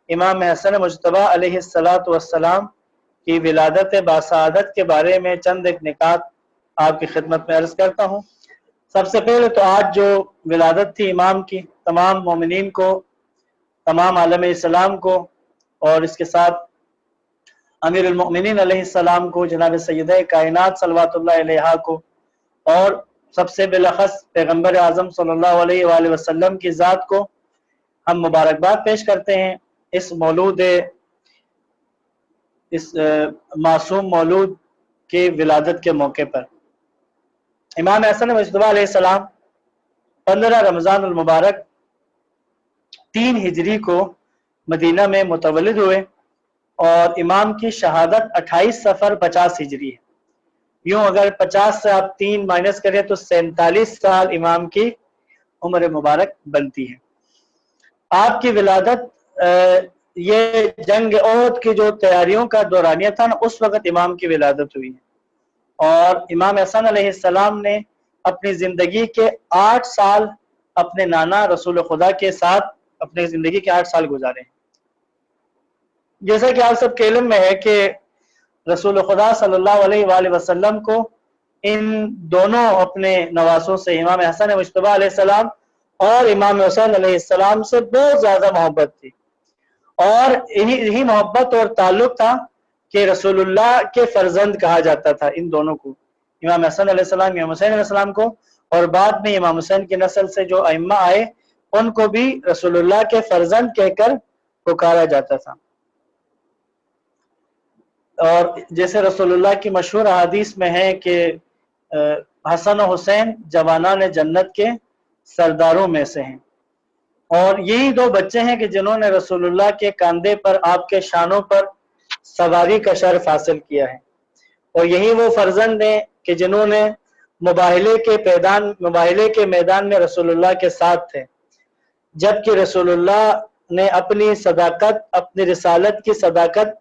امام حسن مجتبی علیہ السلام کی ولادت باسعادت کے بارے میں چند ایک نکات آپ کی خدمت میں عرض کرتا ہوں۔ سب سے پہلے تو آج جو ولادت تھی امام کی، تمام مومنین کو، تمام عالم اسلام کو، اور اس کے ساتھ امیر المؤمنین علیہ السلام کو، جناب سیدہ کائنات صلوات اللہ علیہا کو، اور سب سے بالاخص پیغمبر اعظم صلی اللہ علیہ وآلہ وسلم کی ذات کو ہم مبارکباد پیش کرتے ہیں اس مولود، اس معصوم مولود کے ولادت کے موقع پر۔ امام حسن مجتبی علیہ السلام 15 رمضان المبارک 3 ہجری کو مدینہ میں متولد ہوئے، اور امام کی شہادت 28 صفر 50 ہجری ہے۔ یوں اگر 50 سے آپ 3 مائنس کریں تو 47 سال امام کی عمر مبارک بنتی ہے۔ آپ کی ولادت یہ جنگ احد کی جو تیاریوں کا دورانیہ تھا نا، اس وقت امام کی ولادت ہوئی ہے، اور امام حسن علیہ السلام نے اپنی زندگی کے 8 سال اپنے نانا رسول خدا کے ساتھ اپنی زندگی کے 8 سال گزارے ہیں۔ جیسا کہ آپ سب کے علم میں ہے کہ رسول خدا صلی اللہ علیہ وآلہ وسلم کو ان دونوں اپنے نواسوں سے، امام حسن مجتبی علیہ السلام اور امام حسین علیہ السلام سے بہت زیادہ محبت تھی، اور یہی محبت اور تعلق تھا کہ رسول اللہ کے فرزند کہا جاتا تھا ان دونوں کو، امام حسن علیہ السلام، امام حسین علیہ السلام کو، اور بعد میں امام حسین کی نسل سے جو ائمہ آئے ان کو بھی رسول اللہ کے فرزند کہہ کر پکارا جاتا تھا۔ اور جیسے رسول اللہ کی مشہور احادیث میں ہے کہ حسن و حسین جوانان جنت کے سرداروں میں سے ہیں، اور یہی 2 بچے ہیں کہ جنہوں نے رسول اللہ کے کاندھے پر، آپ کے شانوں پر سواری کا شرف حاصل کیا ہے، اور یہی وہ فرزند ہیں کہ جنہوں نے مباہلے کے میدان میں رسول اللہ کے ساتھ تھے، جبکہ رسول اللہ نے اپنی صداقت، اپنی رسالت کی صداقت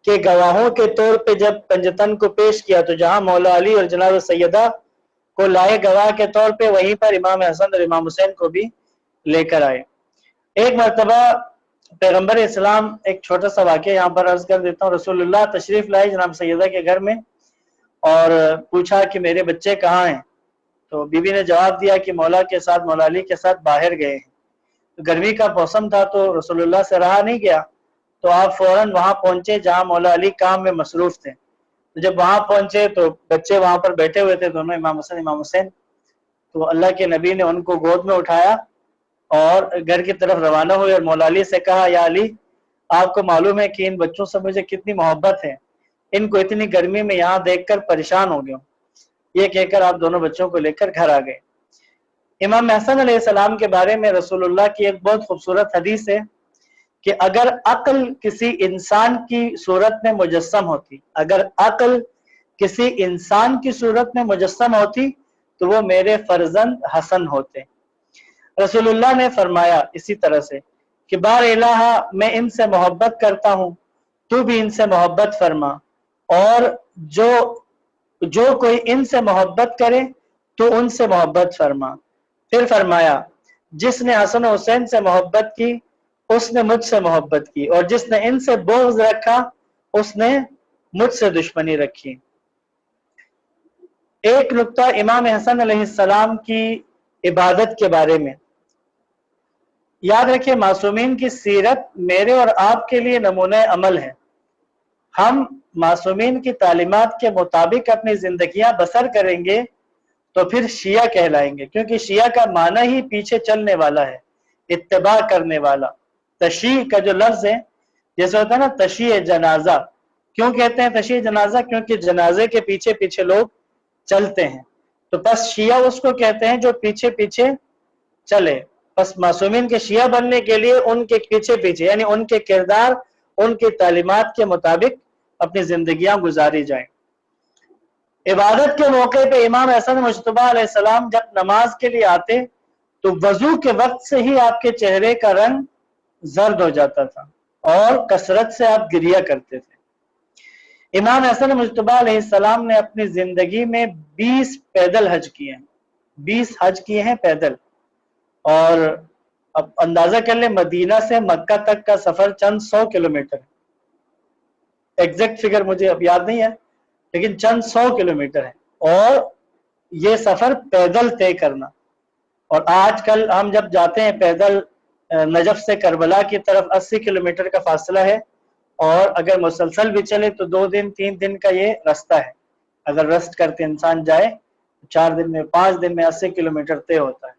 کے گواہوں کے طور پہ جب پنجتن کو پیش کیا تو جہاں مولا علی اور جناب سیدہ کو لائے گواہ کے طور پہ، وہیں پر امام حسن اور امام حسین کو بھی لے کر آئے۔ ایک مرتبہ پیغمبر اسلام، ایک چھوٹا سا واقعہ یہاں پر عرض کر دیتا ہوں، رسول اللہ تشریف لائے جناب سیدہ کے گھر میں، اور پوچھا کہ میرے بچے کہاں ہیں؟ تو بیوی نے جواب دیا کہ مولا کے ساتھ، مولا علی کے ساتھ باہر گئے ہیں۔ گرمی کا موسم تھا تو رسول اللہ سے رہا نہیں گیا، تو آپ فوراً وہاں پہنچے جہاں مولا علی کام میں مصروف تھے۔ جب وہاں پہنچے تو بچے وہاں پر بیٹھے ہوئے تھے، دونوں، امام حسن امام حسین، تو اللہ کے نبی نے ان کو گود میں اٹھایا اور گھر کی طرف روانہ ہوئے، اور مولا علی سے کہا، یا علی، آپ کو معلوم ہے کہ ان بچوں سے مجھے کتنی محبت ہے، ان کو اتنی گرمی میں یہاں دیکھ کر پریشان ہو گیا ہوں۔ یہ کہہ کر آپ دونوں بچوں کو لے کر گھر آ گئے۔ امام حسن علیہ السلام کے بارے میں رسول اللہ کی ایک بہت خوبصورت حدیث ہے کہ اگر عقل کسی انسان کی صورت میں مجسم ہوتی، اگر عقل کسی انسان کی صورت میں مجسم ہوتی تو وہ میرے فرزند حسن ہوتے۔ رسول اللہ نے فرمایا اسی طرح سے کہ بار الہ، میں ان سے محبت کرتا ہوں، تو بھی ان سے محبت فرما، اور جو کوئی ان سے محبت کرے تو ان سے محبت فرما۔ پھر فرمایا، جس نے حسن و حسین سے محبت کی اس نے مجھ سے محبت کی، اور جس نے ان سے بغض رکھا اس نے مجھ سے دشمنی رکھی۔ ایک نقطہ امام حسن علیہ السلام کی عبادت کے بارے میں یاد رکھیں، معصومین کی سیرت میرے اور آپ کے لیے نمونہ عمل ہے۔ ہم معصومین کی تعلیمات کے مطابق اپنی زندگیاں بسر کریں گے تو پھر شیعہ کہلائیں گے، کیونکہ شیعہ کا معنی ہی پیچھے چلنے والا ہے، اتباع کرنے والا۔ تشیع کا جو لفظ ہے، جیسے ہوتا ہے نا تشیع جنازہ، کیوں کہتے ہیں تشیع جنازہ؟ کیونکہ جنازے کے پیچھے پیچھے لوگ چلتے ہیں، تو بس شیعہ اس کو کہتے ہیں جو پیچھے پیچھے چلے۔ بس معصومین کے شیعہ بننے کے لیے ان کے پیچھے پیچھے، یعنی ان کے کردار، ان کی تعلیمات کے مطابق اپنی زندگیاں گزاری جائیں۔ عبادت کے موقع پہ امام حسن مجتبی علیہ السلام جب نماز کے لیے آتے تو وضو کے وقت سے ہی آپ کے چہرے کا رنگ زرد ہو جاتا تھا اور کثرت سے آپ گریہ کرتے تھے۔ امام حسن مجتبی علیہ السلام نے اپنی زندگی میں 20 پیدل حج کیے ہیں، 20 حج کیے ہیں پیدل، اور اب اندازہ کر لیں مدینہ سے مکہ تک کا سفر چند 100 کلومیٹر ہے، ایگزیکٹ فگر مجھے اب یاد نہیں ہے لیکن چند 100 کلومیٹر ہے، اور یہ سفر پیدل طے کرنا۔ اور آج کل ہم جب جاتے ہیں پیدل نجف سے کربلا کی طرف 80 کلومیٹر کا فاصلہ ہے، اور اگر مسلسل بھی چلے تو 2 دن 3 دن کا یہ رستہ ہے، اگر ریسٹ کرتے انسان جائے 4 دن میں 5 دن میں 80 کلومیٹر طے ہوتا ہے،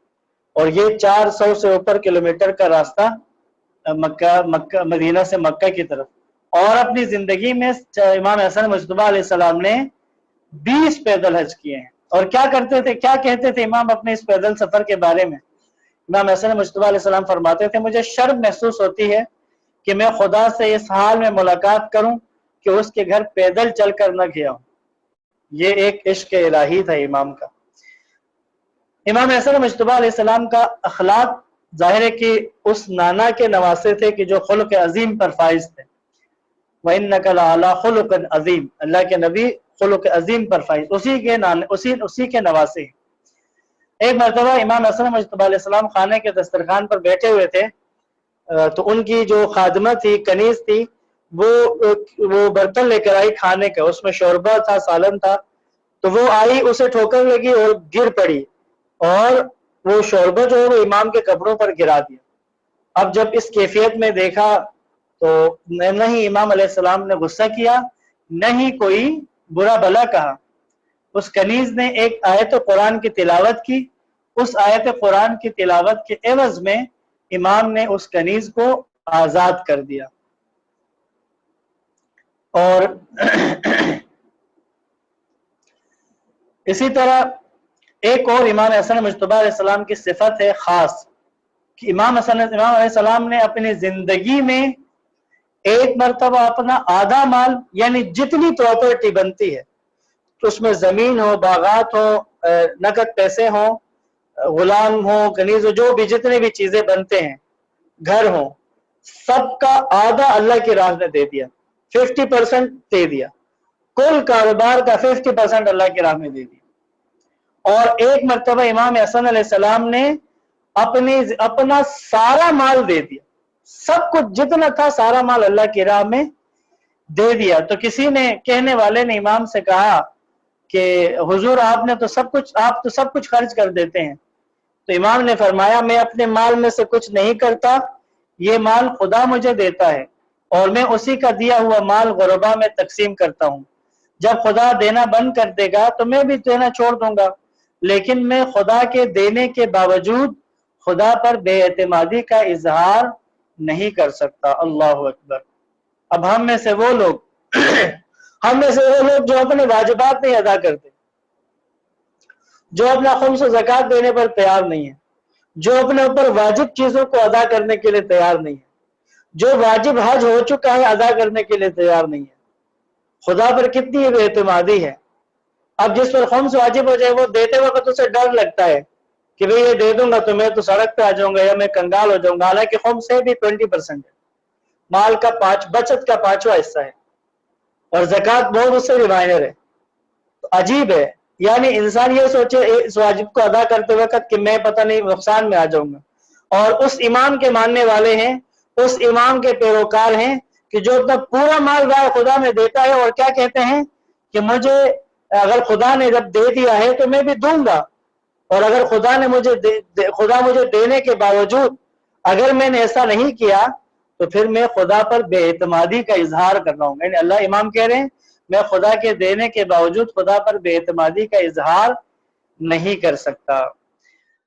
اور یہ 400 سے اوپر کلومیٹر کا راستہ مکہ مدینہ سے مکہ کی طرف۔ اور اپنی زندگی میں امام حسن مجتبیٰ علیہ السلام نے 20 پیدل حج کیے ہیں۔ اور کیا کرتے تھے، کیا کہتے تھے امام اپنے اس پیدل سفر کے بارے میں؟ امام حسن مجتبیٰ علیہ السلام فرماتے تھے مجھے شرم محسوس ہوتی ہے کہ میں خدا سے اس حال میں ملاقات کروں کہ اس کے گھر پیدل چل کر نہ گیا ہوں۔ یہ ایک عشق الہی تھا امام کا۔ امام حسن مجتبیٰ علیہ السلام کا اخلاق ظاہر ہے کہ اس نانا کے نواسے تھے کہ جو خلق عظیم پر فائز تھے۔ وَإِنَّكَ لَعَلَىٰ خُلُقٍ عظیم، اللہ کے نبی خلق عظیم پر فائز، اسی کے نواسے۔ ایک مرتبہ امام حسن مجتبیٰ علیہ السلام خانے کے دسترخوان پر بیٹھے ہوئے تھے، تو ان کی جو خادمہ تھی، کنیز تھی، وہ برتن لے کر آئی کھانے کا، اس میں شوربہ تھا، سالن تھا، تو وہ آئی، اسے ٹھوکر لگی اور گر پڑی، اور وہ شوربہ جو ہے وہ امام کے کپڑوں پر گرا دیا۔ اب جب اس کیفیت میں دیکھا تو نہ ہی امام علیہ السلام نے غصہ کیا، نہ ہی کوئی برا بلا کہا۔ اس کنیز نے ایک آیت قرآن کی تلاوت کی، اس آیت قرآن کی تلاوت کے عوض میں امام نے اس کنیز کو آزاد کر دیا۔ اور اسی طرح ایک اور امام حسن مجتبیٰ علیہ السلام کی صفت ہے خاص کہ امام علیہ السلام نے اپنی زندگی میں ایک مرتبہ اپنا آدھا مال، یعنی جتنی پراپرٹی بنتی ہے، تو اس میں زمین ہو، باغات ہو، نقد پیسے ہوں، غلام ہوں، کنیز ہو، جو بھی جتنے بھی چیزیں بنتے ہیں، گھر ہوں، سب کا آدھا اللہ کی راہ میں دے دیا، 50% دے دیا، کل کاروبار کا 50% اللہ کی راہ میں دے دیا۔ اور ایک مرتبہ امام حسن علیہ السلام نے اپنا سارا مال دے دیا، سب کچھ جتنا تھا سارا مال اللہ کی راہ میں دے دیا۔ تو کسی نے، کہنے والے نے امام سے کہا کہ حضور آپ تو سب کچھ خرچ کر دیتے ہیں۔ تو امام نے فرمایا میں اپنے مال میں سے کچھ نہیں کرتا، یہ مال خدا مجھے دیتا ہے، اور میں اسی کا دیا ہوا مال غربا میں تقسیم کرتا ہوں۔ جب خدا دینا بند کر دے گا تو میں بھی دینا چھوڑ دوں گا، لیکن میں خدا کے دینے کے باوجود خدا پر بے اعتمادی کا اظہار نہیں کر سکتا۔ اللہ اکبر۔ اب ہم میں سے وہ لوگ جو اپنے واجبات نہیں ادا کرتے، جو اپنا خمس و زکوٰۃ دینے پر تیار نہیں ہے، جو اپنے اوپر واجب چیزوں کو ادا کرنے کے لیے تیار نہیں ہے، جو واجب حج ہو چکا ہے ادا کرنے کے لیے تیار نہیں ہے، خدا پر کتنی بے اعتمادی ہے۔ اب جس پر خمس واجب ہو جائے وہ دیتے وقت اسے ڈر لگتا ہے کہ بھئی یہ دے دوں گا تو میں تو سڑک پہ آ جاؤں گا یا میں کنگال ہو جاؤں گا، حالانکہ خمس سے بھی 20% ہے، مال کا بچت کا 5واں حصہ ہے، اور زکوٰۃ بہت اس سے بھی مائنر ہے۔ عجیب ہے، یعنی انسان یہ سوچے اس واجب کو ادا کرتے وقت کہ میں پتہ نہیں نقصان میں آ جاؤں گا، اور اس امام کے ماننے والے ہیں، اس امام کے پیروکار ہیں کہ جو اپنا پورا مال رائے خدا میں دیتا ہے، اور کیا کہتے ہیں کہ مجھے اگر خدا نے جب دے دیا ہے تو میں بھی دوں گا، اور اگر خدا مجھے دینے کے باوجود اگر میں نے ایسا نہیں کیا تو پھر میں خدا پر بے اعتمادی کا اظہار کر رہا ہوں۔ یعنی اللہ امام کہہ رہے ہیں میں خدا کے دینے کے باوجود خدا پر بے اعتمادی کا اظہار نہیں کر سکتا۔